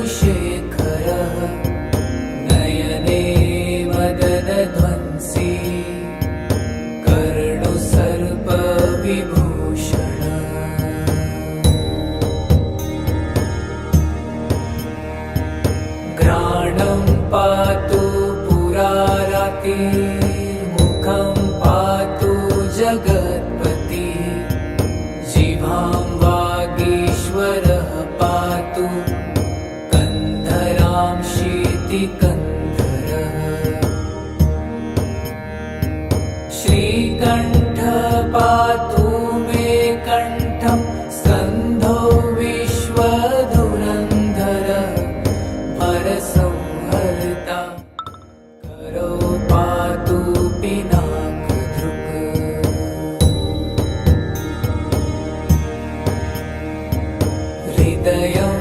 अर्धेन्दुशेखरः नयने मदनध्वंसी कर्णुसर्पविभूषण घ्राणं पातु पुरारातिर्मुखं पातु जगत्पति जिह्वां वागीश्वरः पातु कन्धरां शीतिकन्धरः श्रीकण्ठ पातु मे कण्ठं स्कन्धो विश्वधुरन्धरः भरसंहर्ता करो पातु पिनाकधृक् हृदयं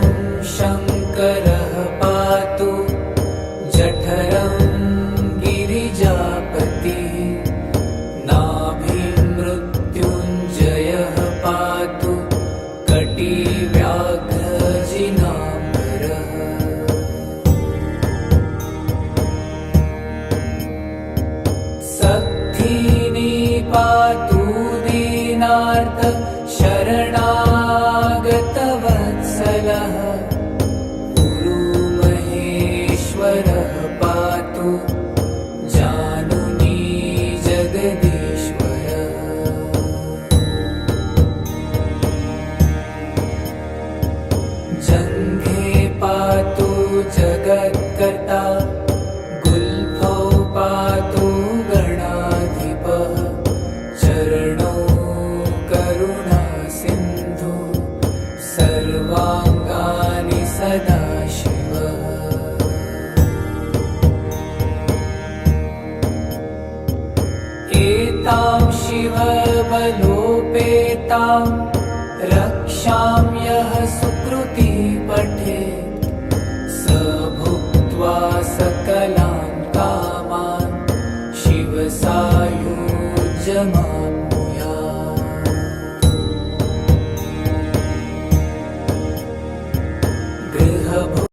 शङ्करः पातु जठरं गिरिजापतिः नाभिं मृत्युञ्जयः पातु कटिव्याघ्रजिनाम्बरः सक्थिनी पातु दीनार्थ शरणागतवत्सलः गुरुमहेश्वरः पातु जानुनी जगदीश्वरः जङ्घे पातु जगत्कर्ता गुल्फौ पातु गणाधिपः चरणौ करुणासिन्धु सर्वाङ्गानि सदाशिवः एतां शिवबलोपेतां रक्षां यः सुकृती पठेत्